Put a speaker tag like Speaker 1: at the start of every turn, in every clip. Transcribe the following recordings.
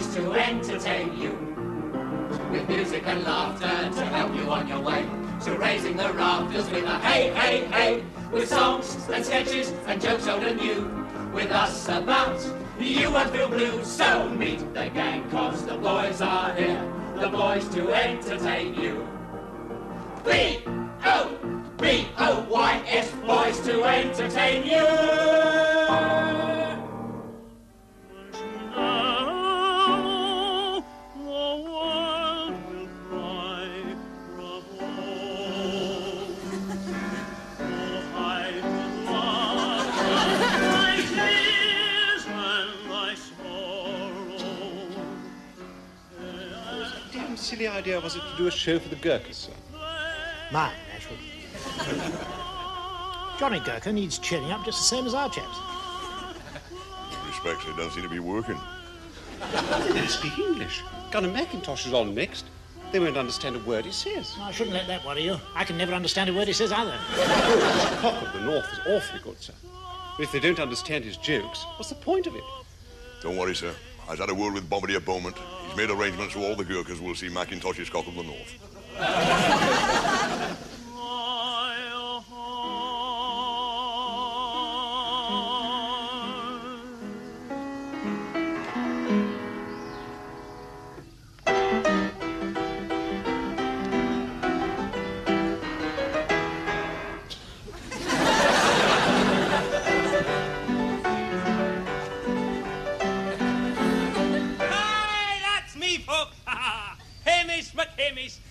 Speaker 1: boys to entertain you, with music and laughter to help you on your way, to raising the rafters with a hey, hey, hey, with songs and sketches and jokes old and new. With us about, you won't feel blue. So meet the gang, cause the boys are here, the boys to entertain you. B-O-B-O-Y-S, boys to entertain you.
Speaker 2: Silly idea was it to do a show for the Gurkhas, sir?
Speaker 3: Mine, Ashford. Johnny Gurkha needs cheering up just the same as our chaps.
Speaker 4: Respects, it don't seem to be working.
Speaker 2: They don't speak English. Gunnar McIntosh is on next. They won't understand a word he says.
Speaker 3: I shouldn't let that worry you. I can never understand a word he says either.
Speaker 2: Cock of the North is awfully good, sir. But if they don't understand his jokes, what's the point of it?
Speaker 4: Don't worry, sir. I've had a word with Bombardier Beaumont. He's made arrangements so all the Gurkhas will see McIntosh's Cock of the North.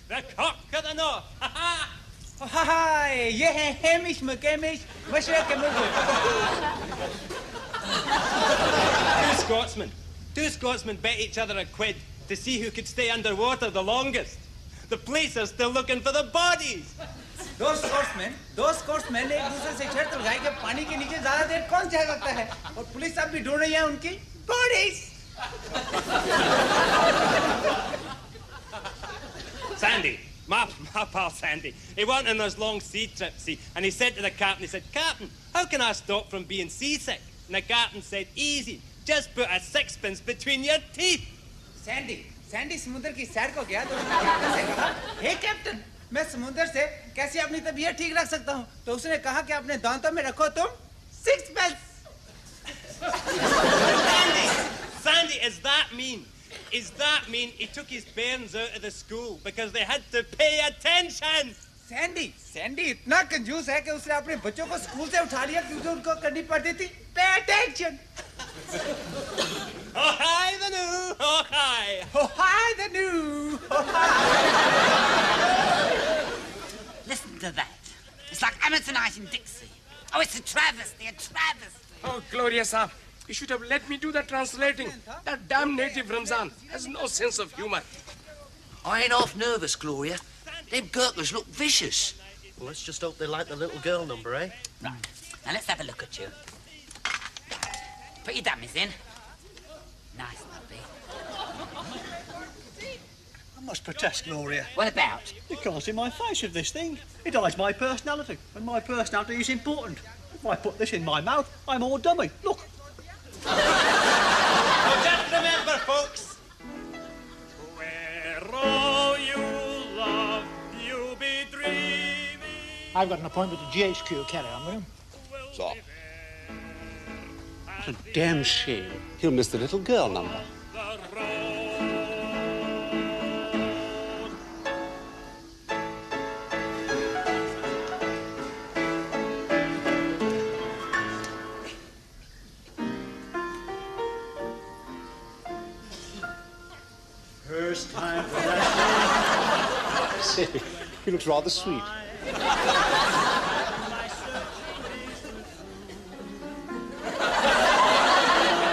Speaker 5: The Cock of the North. Oh, hi, ये है Hamish McGamish, मशरक़ Mughal. Two Scotsmen bet each other a quid to see who could stay underwater the longest. The police are still looking for the bodies.
Speaker 6: दो Scotsmen एक दूसरे से शर्त लगाई कि पानी के नीचे ज़्यादा देर कौन जा सकता है, और पुलिस अब भी ढूंढ रही है उनकी bodies.
Speaker 5: Sandy, my pal Sandy, he went on those long sea trips, see, and he said to the captain, he said, "Captain, how can I stop from being seasick?" And the captain said, "Easy, just put a sixpence between your teeth."
Speaker 6: Sandy समुद्र की सैर को गया तो उसने captain से कहा, "हे captain, मैं समुद्र से कैसे अपनी तबीयत ठीक रख सकता हूँ?" तो उसने कहा कि अपने दांतों में रखो तुम sixpence.
Speaker 5: Sandy, is that mean? Is that mean he took his bairns out of the school because they had to pay attention?
Speaker 6: Sandy इतना कंजूस है कि उसने अपने बच्चों को स्कूल से उठा लिया क्योंकि उनको करनी पड़ती थी pay attention.
Speaker 5: Oh hi the new, oh hi.
Speaker 6: Oh hi the new, oh hi.
Speaker 7: Listen to that. It's like Amateur Night in Dixie. Oh, it's a travesty.
Speaker 8: Oh, Gloria, sir. You should have let me do the translating. That damn native Ramzan has no sense of humor.
Speaker 9: I ain't half nervous, Gloria. Them Gurkhas look vicious.
Speaker 10: Well, let's just hope they like the little girl number, eh?
Speaker 7: Right. Now let's have a look at you. Put your dummies in. Nice, lovely.
Speaker 10: I must protest, Gloria.
Speaker 7: What about?
Speaker 10: You can't see my face with this thing. It hides my personality, and my personality is important. If I put this in my mouth, I'm all dummy. Look.
Speaker 5: Oh, just remember, folks. Where all you love, you be dreaming.
Speaker 3: I've got an appointment at GHQ. Carry on, will you?
Speaker 4: So.
Speaker 2: What a damn shame. He'll miss the little girl number.
Speaker 10: First time for that.
Speaker 2: Say, he looks rather sweet.
Speaker 10: I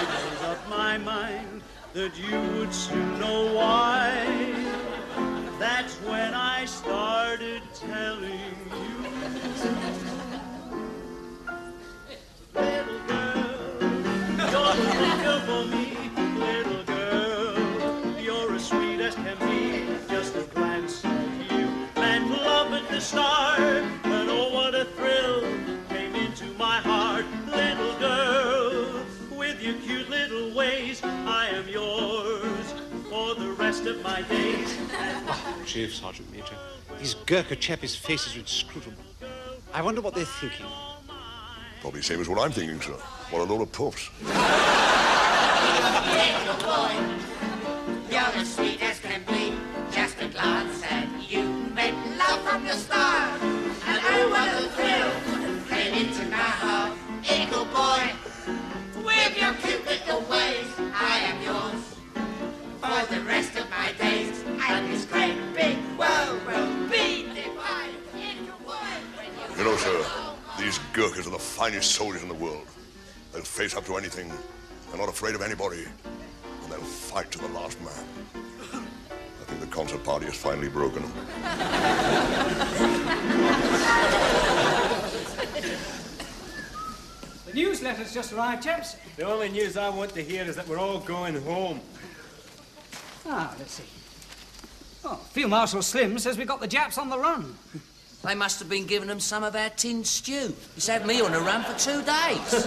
Speaker 10: made up my mind that you would soon know why. That's when I started telling you. Little girl, you're too good for me. Little girl, you're as sweet as can be. Just a glance at you meant love at the start. But oh, what a thrill came into my heart. Little girl, with your cute little ways, I am yours. of my days.
Speaker 2: Oh, Jove, Sergeant Major. These Gurkha chappies' faces are inscrutable. I wonder what they're thinking.
Speaker 4: Probably the same as what I'm thinking, sir. What a load of puffs.
Speaker 1: Little boy, you're as sweet as can be. Just a glance at you made love from the start. And oh, what a thrill came into my heart. Eagle boy, with your cute little ways, I am yours for the rest of my days. And this great big world will be divided. Eagle boy,
Speaker 4: You know, sir, these Gurkhas are the finest soldiers in the world. They'll face up to anything. They're not afraid of anybody. And they'll fight to the last man. I think the concert party has finally broken them.
Speaker 11: The newsletter's just arrived, chaps.
Speaker 5: The only news I want to hear is that we're all going home.
Speaker 11: Ah, let's see. Oh, Field Marshal Slim says we got the Japs on the run.
Speaker 9: They must have been giving them some of our tinned stew. It's had me on the run for 2 days.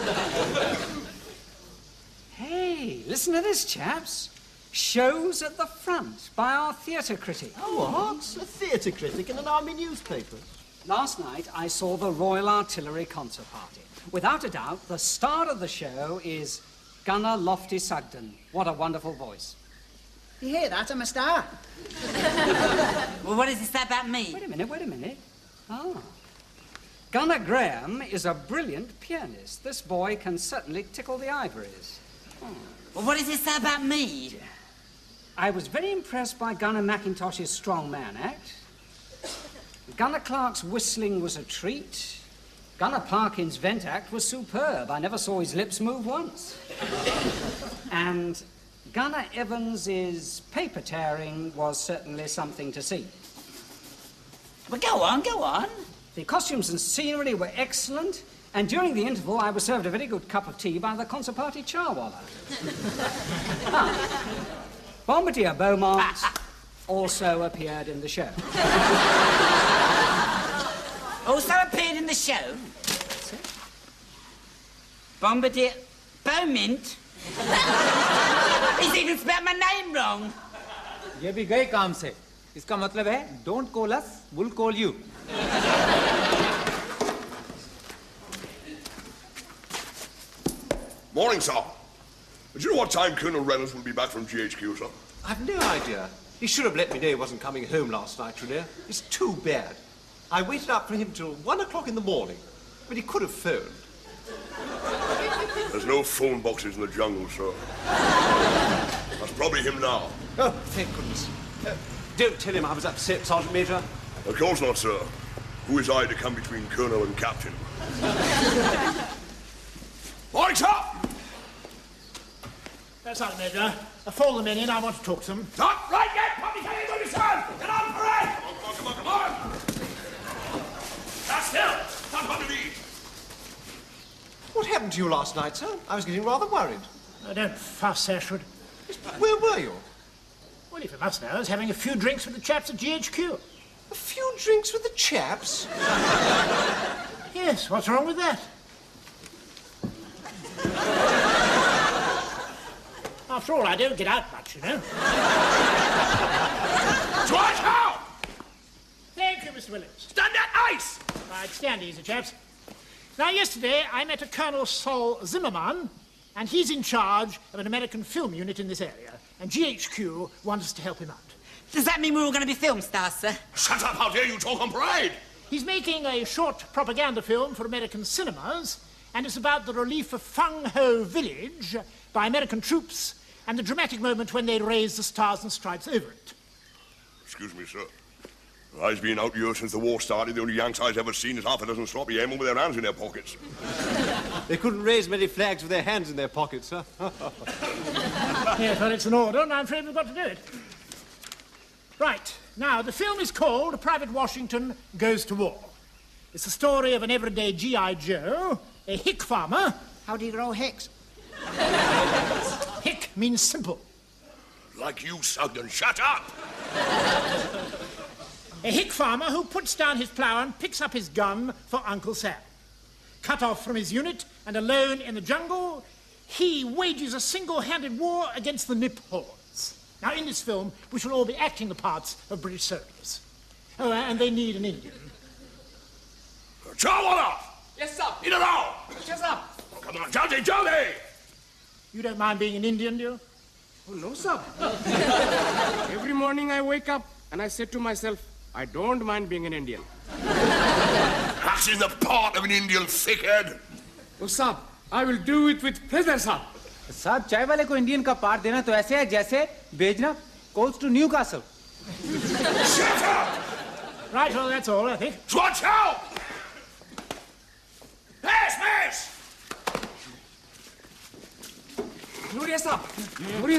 Speaker 11: Hey, listen to this, chaps. Shows at the front by our theatre critic.
Speaker 12: What? A theatre critic in an army newspaper?
Speaker 11: Last night, I saw the Royal Artillery concert party. Without a doubt, the star of the show is Gunnar Lofty Sugden. What a wonderful voice.
Speaker 13: You hear that? I'm a star.
Speaker 7: Well, what does it say about me?
Speaker 11: Wait a minute. Ah. Gunnar Graham is a brilliant pianist. This boy can certainly tickle the ivories.
Speaker 7: Well, what does it say about me?
Speaker 11: I was very impressed by Gunnar McIntosh's strongman act. Gunnar Clark's whistling was a treat. Gunnar Parkin's vent act was superb. I never saw his lips move once. And Gunnar Evans's paper tearing was certainly something to see.
Speaker 7: Well, go on.
Speaker 11: The costumes and scenery were excellent, and during the interval I was served a very good cup of tea by the concert party charwalla. Bombardier Beaumont also appeared in the show.
Speaker 7: Also appeared in the show? Bombardier Beaumont? He's even spelled my name wrong.
Speaker 6: ये भी गए काम से. इसका मतलब है don't call us, we'll call you.
Speaker 4: Morning, sir. Do you know what time Colonel Reynolds will be back from GHQ, sir?
Speaker 12: I've no idea. He should have let me know he wasn't coming home last night, you know. It's too bad. I waited up for him till 1 o'clock in the morning, but he could have phoned.
Speaker 4: There's no phone boxes in the jungle, sir. That's probably him now.
Speaker 12: Oh, thank goodness. Don't tell him I was upset, Sergeant Major.
Speaker 4: Of course not, sir. Who is I to come between Colonel and Captain? Morning, sir!
Speaker 3: Sergeant Major, fall the men in. I want to talk to them.
Speaker 4: Not right yet! Public hearing will be served! Get on parade! Come on! Stand still! Not under these!
Speaker 12: What happened to you last night, sir? I was getting rather worried.
Speaker 3: Oh, don't fuss, Ashford.
Speaker 12: Where were you?
Speaker 3: Well, if you must know, I was having a few drinks with the chaps at GHQ.
Speaker 12: A few drinks with the chaps?
Speaker 3: Yes, what's wrong with that? After all, I don't get out much, you know.
Speaker 4: Twice how?
Speaker 3: Thank you, Mr. Williams.
Speaker 4: Stand that ice!
Speaker 3: Right, stand easy, chaps. Now, yesterday, I met a Colonel Sol Zimmerman, and he's in charge of an American film unit in this area, and GHQ wants us to help him out.
Speaker 7: Does that mean we're all going to be film stars, sir?
Speaker 4: Shut up! How dare you talk on parade?
Speaker 3: He's making a short propaganda film for American cinemas, and it's about the relief of Fung Ho village by American troops and the dramatic moment when they raise the Stars and Stripes over it.
Speaker 4: Excuse me, sir. I've been out here since the war started. The only Yanks I've ever seen is half a dozen sloppy airmen with their hands in their pockets.
Speaker 12: They couldn't raise many flags with their hands in their pockets, sir.
Speaker 3: Yes, well, it's an order, and I'm afraid we've got to do it. Right. Now, the film is called Private Washington Goes to War. It's the story of an everyday G.I. Joe, a hick farmer.
Speaker 13: How do you grow hicks?
Speaker 3: Hick means simple.
Speaker 4: Like you, Sugden. Shut up!
Speaker 3: A hick farmer who puts down his plough and picks up his gun for Uncle Sam. Cut off from his unit and alone in the jungle, he wages a single-handed war against the Nip hordes. Now, in this film, we shall all be acting the parts of British soldiers. Oh, and they need an Indian.
Speaker 4: Chawala!
Speaker 8: Yes, sir.
Speaker 4: In and out!
Speaker 8: Yes, sir.
Speaker 4: Come on, Jolly, Jolly!
Speaker 3: You don't mind being an Indian, do you?
Speaker 8: Oh, no, sir. Every morning I wake up and I say to myself, I don't mind being an Indian.
Speaker 4: That's in the part of an Indian thickhead.
Speaker 8: Oh, sir, I will do it with pleasure, sir.
Speaker 6: साहब चाय वाले को Indian का part देना तो ऐसे है जैसे भेजना coach to Newcastle.
Speaker 4: Shut up!
Speaker 3: Right, well, that's all, I think.
Speaker 4: Watch out! Miss!
Speaker 8: Gloria,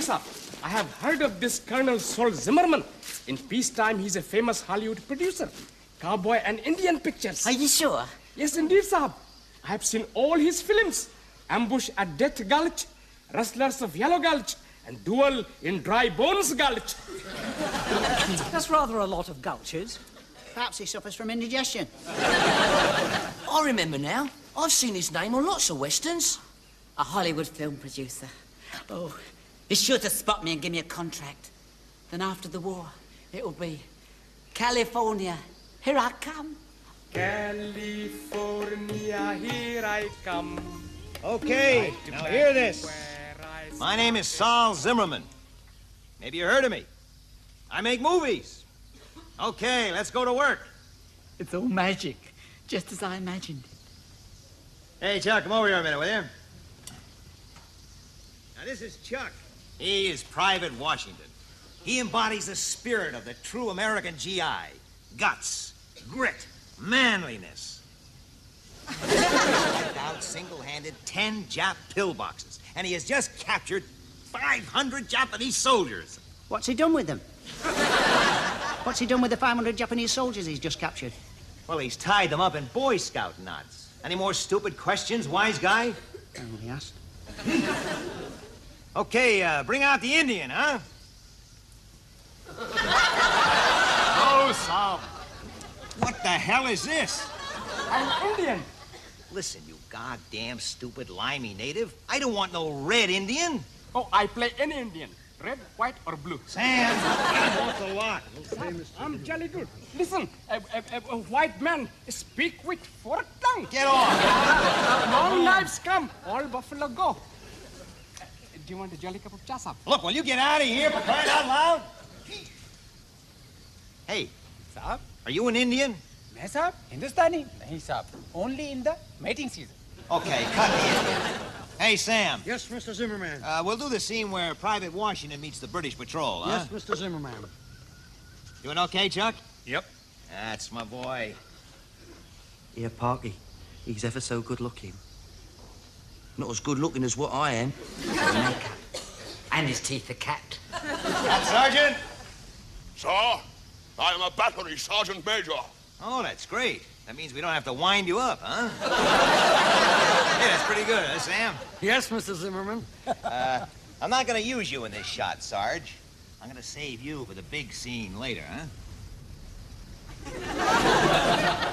Speaker 8: sir. I have heard of this Colonel Saul Zimmerman. In peacetime, he's a famous Hollywood producer. Cowboy and Indian pictures.
Speaker 7: Are you sure?
Speaker 8: Yes, indeed, sir. I have seen all his films. Ambush at Death Gulch, Rustlers of Yellow Gulch, and Duel in Dry Bones Gulch.
Speaker 11: That's rather a lot of gulches.
Speaker 13: Perhaps he suffers from indigestion.
Speaker 9: I remember now. I've seen his name on lots of westerns.
Speaker 7: A Hollywood film producer. Oh, he's sure to spot me and give me a contract. Then after the war, it'll be California, here I come.
Speaker 8: California, here I come.
Speaker 14: Okay, now hear this. My name is Saul Zimmerman. Maybe you heard of me. I make movies. Okay, let's go to work.
Speaker 7: It's all magic, just as I imagined it.
Speaker 14: Hey, Chuck, come over here a minute, will you? Now, this is Chuck. He is Private Washington. He embodies the spirit of the true American GI. Guts, grit, manliness. He out single-handed 10 Jap pillboxes, and he has just captured 500 Japanese soldiers.
Speaker 13: What's he done with them? What's he done with the 500 Japanese soldiers he's just captured?
Speaker 14: Well, he's tied them up in Boy Scout knots. Any more stupid questions, wise guy?
Speaker 13: I only asked.
Speaker 14: Okay, bring out the Indian, huh? Oh, Saul. What the hell is this?
Speaker 8: I'm Indian.
Speaker 14: Listen, you goddamn stupid limey native. I don't want no red Indian.
Speaker 8: Oh, I play any Indian. Red, white, or blue.
Speaker 14: Sam, that's a lot.
Speaker 8: I'm jolly good. Listen, a white man speak with forked tongue.
Speaker 14: Get off.
Speaker 8: Long knives come, all buffalo go. Do you want a jolly cup of cha, sir?
Speaker 14: Look, will you get out of here for crying out loud? Hey,
Speaker 6: साहब,
Speaker 14: are you an Indian?
Speaker 6: मैं साहब हिंदुस्तानी नहीं साहब. Only in the mating season.
Speaker 14: Okay, cut the Indian. Hey, Sam.
Speaker 15: Yes, Mr. Zimmerman.
Speaker 14: We'll do the scene where Private Washington meets the British patrol, huh?
Speaker 15: Yes, Mr. Zimmerman.
Speaker 14: Doing okay, Chuck?
Speaker 15: Yep.
Speaker 14: That's my boy.
Speaker 9: Yeah, Parky. He's ever so good looking. Not as good looking as what I am.
Speaker 7: Makeup. And his teeth are capped.
Speaker 14: Sergeant?
Speaker 4: Sir, I am a battery sergeant major.
Speaker 14: Oh, that's great. That means we don't have to wind you up, huh? Hey, that's pretty good, huh, Sam?
Speaker 15: Yes, Mr. Zimmerman.
Speaker 14: I'm not going to use you in this shot, Sarge. I'm going to save you for the big scene later, huh?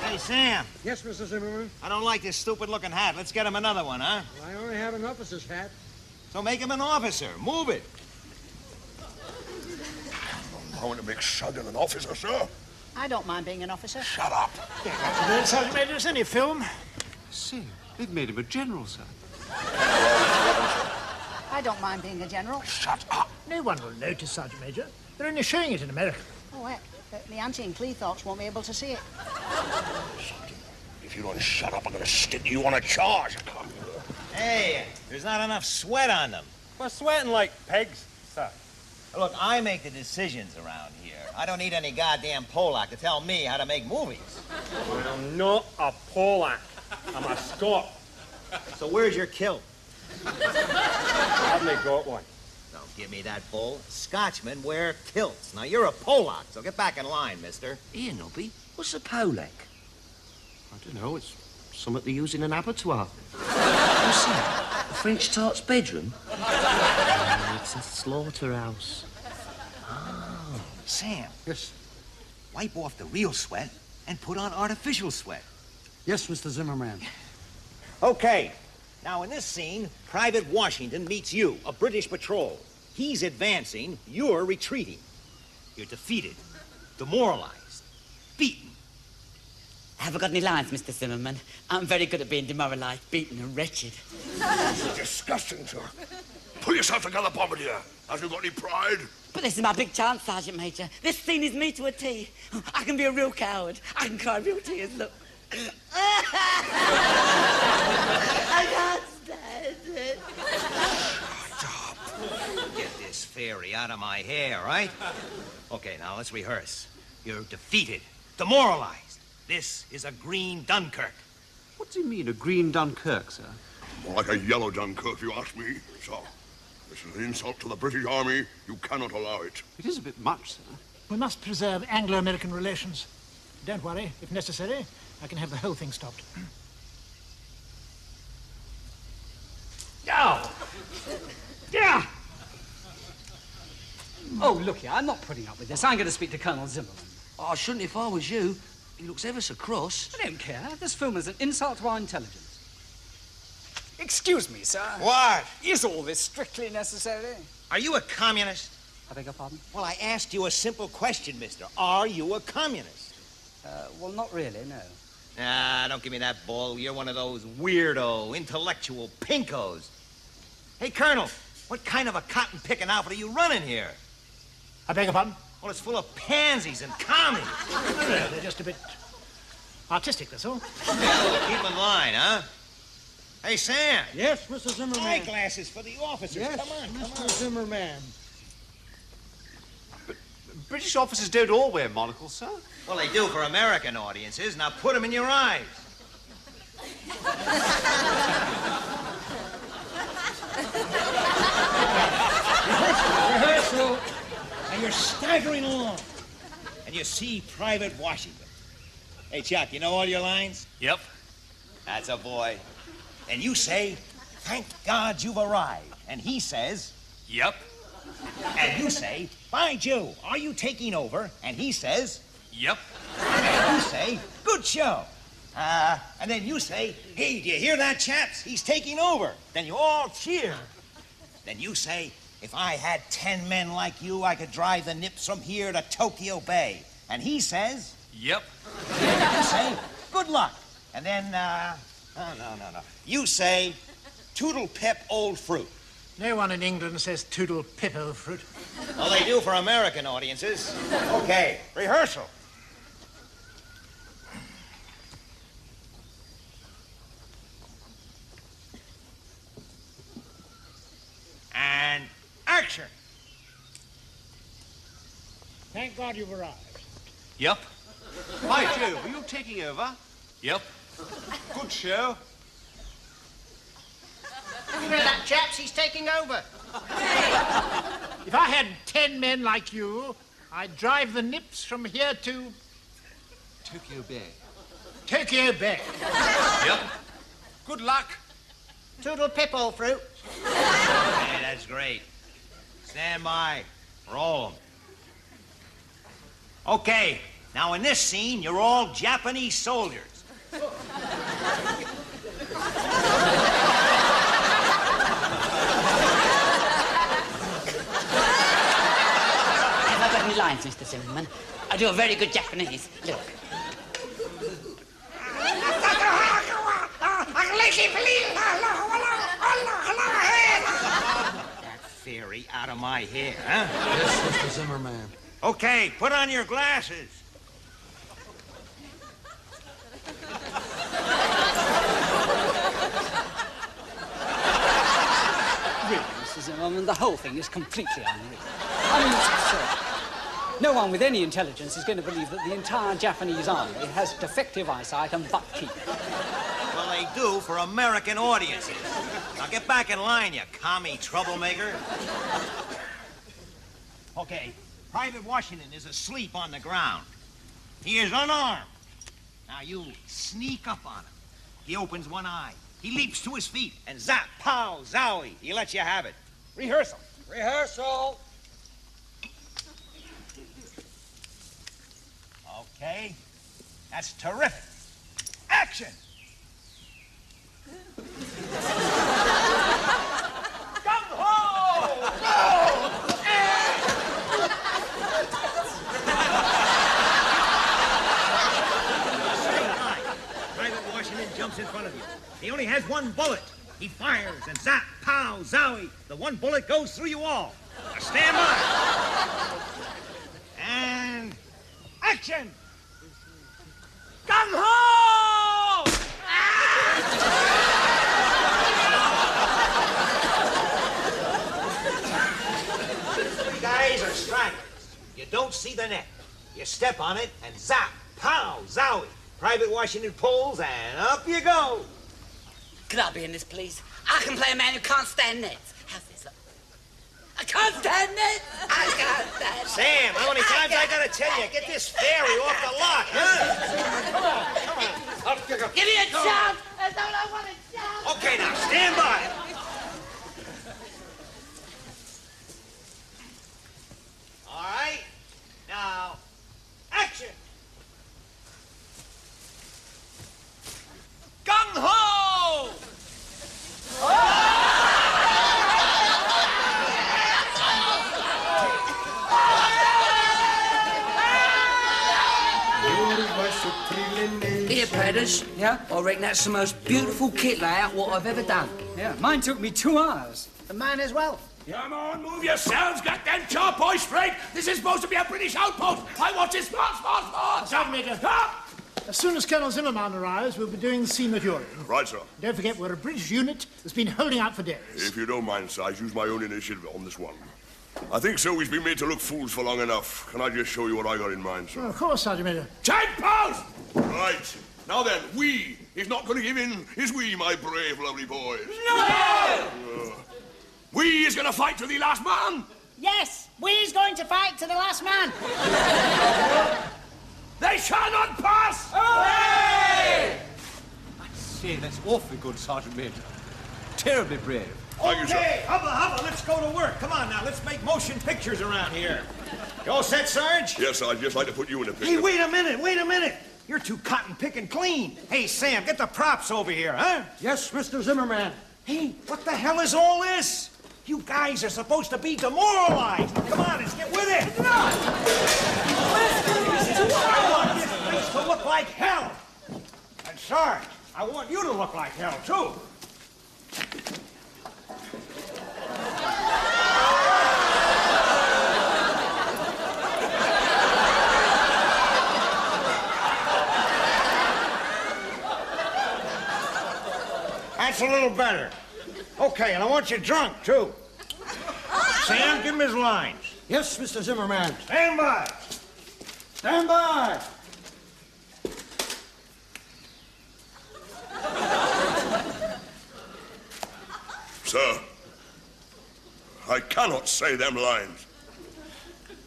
Speaker 14: Hey, Sam.
Speaker 15: Yes, Mr. Zimmerman.
Speaker 14: I don't like this stupid-looking hat. Let's get him another one, huh?
Speaker 15: Well, I only have an officer's hat.
Speaker 14: So make him an officer. Move it.
Speaker 4: I want to make Sergeant an officer, sir.
Speaker 13: I don't mind being an officer.
Speaker 4: Shut up.
Speaker 3: Yeah, Sergeant Major, it's any film.
Speaker 2: See, they've made him a general, sir.
Speaker 13: I don't mind being a general.
Speaker 4: Shut up.
Speaker 3: No one will notice, Sergeant Major. They're only showing it in America.
Speaker 13: Oh, heck. The auntie in Cleethorpes won't be able to see it.
Speaker 4: Sergeant, if you don't shut up, I'm going to stick you on a charge.
Speaker 14: Hey, there's not enough sweat on them.
Speaker 5: We're sweating like pigs, sir.
Speaker 14: Look, I make the decisions around here. I don't need any goddamn Polak to tell me how to make movies.
Speaker 5: I'm not a Polak. I'm a Scot.
Speaker 14: So where's your kilt?
Speaker 5: I haven't got one.
Speaker 14: Don't give me that bull. Scotchmen wear kilts. Now, you're a Polak, so get back in line, mister.
Speaker 9: Here, Nobby. What's a Polak?
Speaker 2: I don't know. It's something they use in an abattoir.
Speaker 9: What's that? A French tart's bedroom? Oh, it's a slaughterhouse.
Speaker 14: Oh, Sam.
Speaker 15: Yes.
Speaker 14: Wipe off the real sweat and put on artificial sweat.
Speaker 15: Yes, Mr. Zimmerman.
Speaker 14: Okay. Now, in this scene, Private Washington meets you, a British patrol. He's advancing, you're retreating. You're defeated, demoralized, beaten.
Speaker 7: Have I got any lines, Mr. Zimmerman? I'm very good at being demoralized, beaten, and wretched.
Speaker 4: Disgusting, sir. Pull yourself together, Bombardier. Have you got any pride?
Speaker 7: But this is my big chance, Sergeant Major. This scene is me to a T. I can be a real coward. I can cry real tears, look. I can't stand it.
Speaker 14: Get this fairy out of my hair, right? Okay, now let's rehearse. You're defeated, demoralized. This is a green Dunkirk.
Speaker 2: What do you mean, a green Dunkirk, sir?
Speaker 4: More like a yellow Dunkirk, if you ask me. So, this is an insult to the British Army. You cannot allow it.
Speaker 2: It is a bit much, sir.
Speaker 3: We must preserve Anglo-American relations. Don't worry. If necessary, I can have the whole thing stopped.
Speaker 11: Oh! Yeah! Oh, look here, I'm not putting up with this. I'm going to speak to Colonel Zimmerman.
Speaker 9: Oh, I shouldn't if I was you. He looks ever so cross.
Speaker 11: I don't care. This film is an insult to our intelligence. Excuse me, sir.
Speaker 14: What?
Speaker 11: Is all this strictly necessary?
Speaker 14: Are you a communist?
Speaker 11: I beg your pardon?
Speaker 14: Well, I asked you a simple question, mister. Are you a communist?
Speaker 11: Well, not really, no.
Speaker 14: Ah, don't give me that bull. You're one of those weirdo, intellectual pinkos. Hey, Colonel, what kind of a cotton-picking outfit are you running here?
Speaker 3: I beg your pardon?
Speaker 14: Well, it's full of pansies and commies.
Speaker 3: They're just a bit artistic, that's all.
Speaker 14: Well, keep in line, huh? Hey, Sam.
Speaker 15: Yes, Mr. Zimmerman.
Speaker 14: Eyeglasses for the officers.
Speaker 15: Yes,
Speaker 14: Come on,
Speaker 15: Mr. Zimmerman.
Speaker 2: British officers don't all wear monocles, sir.
Speaker 14: Well, they do for American audiences. Now put them in your eyes. Rehearsal. And you're staggering along. And you see Private Washington. Hey, Chuck, you know all your lines?
Speaker 5: Yep.
Speaker 14: That's a boy. And you say, thank God you've arrived. And he says,
Speaker 5: Yep.
Speaker 14: And you say, by Joe, are you taking over? And he says,
Speaker 5: Yep.
Speaker 14: And you say, good show. And then you say, hey, do you hear that, chaps? He's taking over. Then you all cheer. Then you say, if I had 10 men like you, I could drive the Nips from here to Tokyo Bay. And he says,
Speaker 5: Yep.
Speaker 14: And you say, good luck. And then, no. You say, toodle pip old fruit.
Speaker 3: No one in England says toodle pip old fruit.
Speaker 14: Well, they do for American audiences. Okay, rehearsal. And action.
Speaker 3: Thank God you've arrived.
Speaker 5: Yep.
Speaker 2: By Jove, are you taking over?
Speaker 5: Yep.
Speaker 2: Good show.
Speaker 13: You hear that, chaps? He's taking over.
Speaker 3: If I had 10 men like you, I'd drive the Nips from here to
Speaker 2: Tokyo Bay.
Speaker 3: Tokyo Bay.
Speaker 5: Yep.
Speaker 2: Good luck.
Speaker 13: Toodle pip, old fruit.
Speaker 14: Hey, that's great. Stand by. Roll 'em. Okay, now in this scene, you're all Japanese soldiers.
Speaker 7: Have I got any lines, Mr. Zimmerman? I do a very good Japanese. Look.
Speaker 14: That fairy out of my hair, huh?
Speaker 15: Yes, Mr. Zimmerman.
Speaker 14: Okay, put on your glasses.
Speaker 11: Really, Mr. Zimmerman, the whole thing is completely unreal. I mean, it's absurd. No one with any intelligence is going to believe that the entire Japanese army has defective eyesight and butt teeth.
Speaker 14: Well, they do for American audiences. Now get back in line, you commie troublemaker. Okay, Private Washington is asleep on the ground. He is unarmed. Now you sneak up on him. He opens one eye. He leaps to his feet, and zap, pow, zowie, he lets you have it. Rehearsal.
Speaker 15: Rehearsal.
Speaker 14: Okay, that's terrific. Action! Gung-ho! in front of you. He only has one bullet. He fires and zap, pow, zowie. The one bullet goes through you all. Now stand by. And action! Gung ho! You guys are stragglers. You don't see the net. You step on it and zap, pow, zowie. Private Washington pulls and up you go.
Speaker 7: Could I be in this, please? I can play a man who can't stand nets. How's this? I can't stand nets. I can't stand nets.
Speaker 14: Sam, how many times I gotta tell you, get this fairy off the lot, huh? Come on.
Speaker 7: Give me a chance. That's all I want, a chance.
Speaker 14: Okay, now, stand by. All right. Now, action. Gung ho!
Speaker 11: Here, Predders. Yeah? I reckon that's the most beautiful kit layout what I've ever done. Yeah, mine took me 2 hours.
Speaker 13: And mine as well.
Speaker 16: Come on, move yourselves. Get them chop boys straight. This is supposed to be a British outpost. I want it smart.
Speaker 3: Sergeant Major. As soon as Colonel Zimmerman arrives, we'll be doing the scene that you're in.
Speaker 4: Right, sir.
Speaker 3: Don't forget, we're a British unit that's been holding out for days.
Speaker 4: If you don't mind, sir, I use my own initiative on this one. I think so. We've been made to look fools for long enough. Can I just show you what I got in mind, sir?
Speaker 3: Oh, of course, Sergeant Major.
Speaker 16: Change post!
Speaker 4: Right. Now then, we is not going to give in, is we, my brave, lovely boys?
Speaker 16: No! We is going to fight to the last man.
Speaker 13: Yes, we's going to fight to the last man.
Speaker 16: They shall not pass! Hooray!
Speaker 12: I say, that's awfully good, Sergeant Major. Terribly brave.
Speaker 14: Okay, hubba, let's go to work. Come on now, let's make motion pictures around here. You all set, Sarge?
Speaker 4: Yes, I'd just like to put you in a picture.
Speaker 14: Hey, wait a minute. You're too cotton-picking clean. Hey, Sam, get the props over here, huh?
Speaker 15: Yes, Mr. Zimmerman.
Speaker 14: Hey, what the hell is all this? You guys are supposed to be demoralized. Come on, let's get with it. I want this place to look like hell. And Sarge, I want you to look like hell, too. That's a little better. Okay, and I want you drunk, too. Sam, give him his lines.
Speaker 15: Yes, Mr. Zimmerman.
Speaker 14: Stand by.
Speaker 15: Stand by.
Speaker 4: Sir, I cannot say them lines.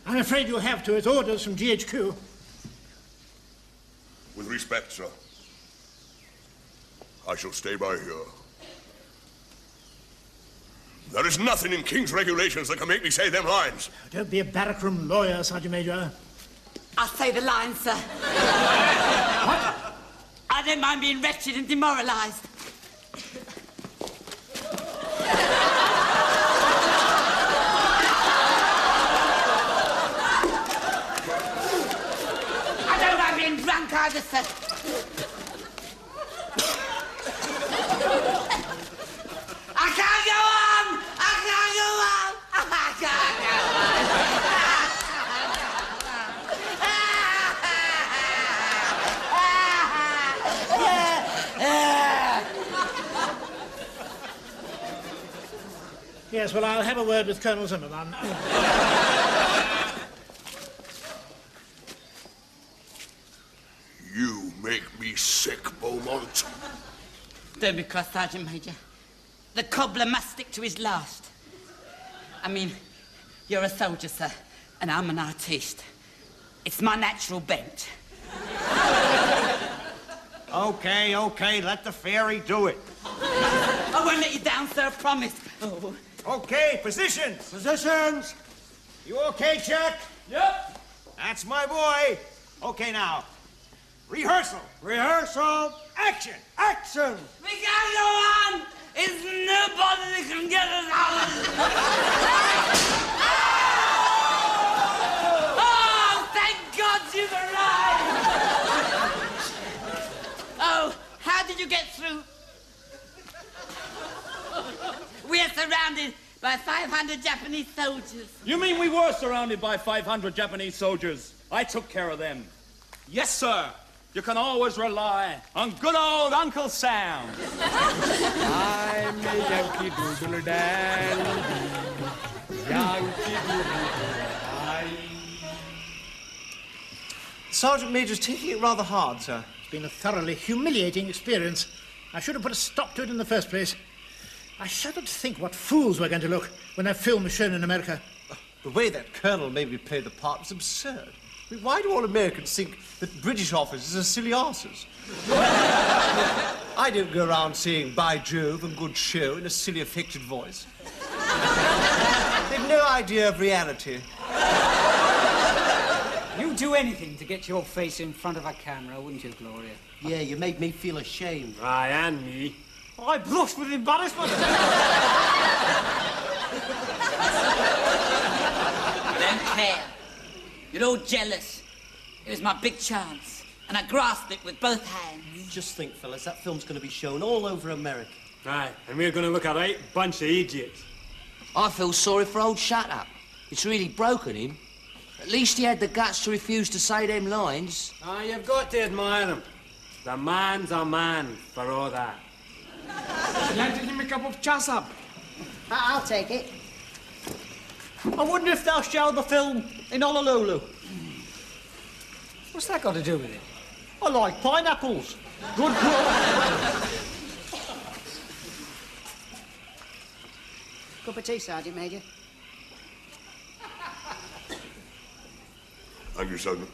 Speaker 3: I'm afraid you'll have to. It's orders from GHQ.
Speaker 4: With respect, sir, I shall stay by here. There is nothing in King's regulations that can make me say them lines.
Speaker 3: Don't be a barrackroom lawyer, Sergeant Major.
Speaker 7: I'll say the line, sir. What? I don't mind being wretched and demoralized. I don't mind being drunk either, sir. I can't go on! I can't go on! I can't go
Speaker 3: Yes, well, I'll have a word with Colonel Zimmerman.
Speaker 4: You make me sick, Beaumont.
Speaker 7: Don't be cross, Sergeant Major. The cobbler must stick to his last. I mean, you're a soldier, sir, and I'm an artiste. It's my natural bent.
Speaker 14: Okay, let the fairy do it.
Speaker 7: I won't let you down, sir, I promise. Oh.
Speaker 14: Okay, positions.
Speaker 15: Positions.
Speaker 14: You okay, Chuck?
Speaker 16: Yep.
Speaker 14: That's my boy. Okay, now. Rehearsal.
Speaker 15: Rehearsal.
Speaker 14: Action.
Speaker 15: Action.
Speaker 7: We can't go on! It's nobody that can get us out of this. Oh, thank God you've arrived! Oh, how did you get through by 500 Japanese soldiers.
Speaker 17: You mean we were surrounded by 500 Japanese soldiers? I took care of them. Yes, sir. You can always rely on good old Uncle Sam.
Speaker 8: I'm a Yankee Doodle Dandy. Yankee Doodle Dandy.
Speaker 12: Sergeant Major's taking it rather hard, sir.
Speaker 3: It's been a thoroughly humiliating experience. I should have put a stop to it in the first place. I shudder to think what fools we're going to look when that film is shown in America.
Speaker 12: The way that Colonel made me play the part was absurd. I mean, why do all Americans think that British officers are silly arses? I don't go around saying, by Jove, and good show in a silly, affected voice. They've no idea of reality.
Speaker 11: You'd do anything to get your face in front of a camera, wouldn't you, Gloria?
Speaker 9: Yeah, you made me feel ashamed.
Speaker 8: Aye, and me.
Speaker 11: I blushed with embarrassment.
Speaker 7: I don't care. You're all jealous. It was my big chance, and I grasped it with both hands.
Speaker 9: Just think, fellas, that film's going to be shown all over America.
Speaker 8: Aye, and we're going to look a right bunch of idiots.
Speaker 9: I feel sorry for old Shut-Up. It's really broken him. At least he had the guts to refuse to say them lines.
Speaker 8: Ah, you've got to admire him. The man's a man, for all that. Landed him a cup of chasab.
Speaker 13: I'll take it.
Speaker 11: I wonder if they'll show the film in Honolulu. What's that got to do with it? I like pineapples. Good call.
Speaker 13: Cup of tea, Sergeant Major.
Speaker 4: Thank you, Sergeant.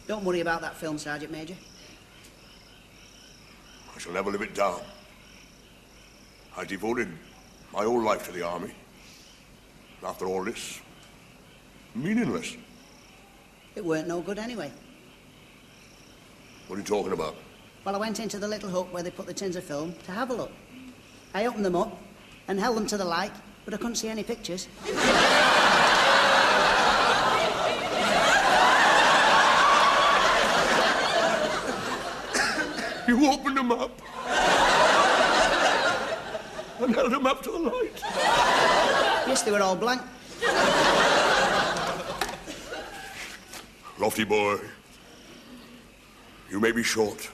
Speaker 13: Don't worry about that film, Sergeant Major.
Speaker 4: I shall never live it down. I devoted my whole life to the army. After all this, meaningless.
Speaker 13: It weren't no good anyway.
Speaker 4: What are you talking about?
Speaker 13: Well, I went into the little hut where they put the tins of film to have a look. I opened them up and held them to the light, but I couldn't see any pictures.
Speaker 4: You opened them up and held them up to the light.
Speaker 13: Yes, they were all blank.
Speaker 4: Lofty boy, you may be short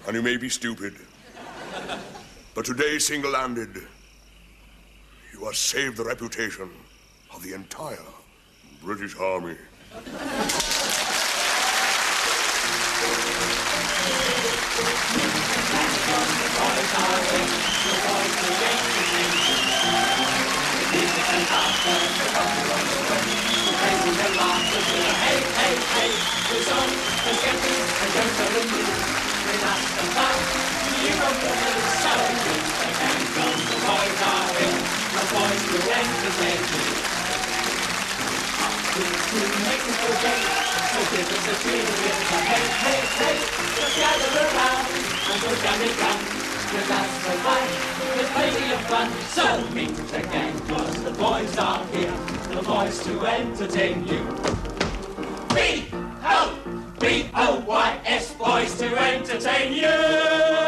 Speaker 4: and you may be stupid, but today, single-handed, you have saved the reputation of the entire British Army.
Speaker 1: Just gather around and go jam it down. Cause that's the life, there's plenty of fun. So meet again, cause the boys are here, the boys to entertain you. B-O-B-O-Y-S, boys to entertain you.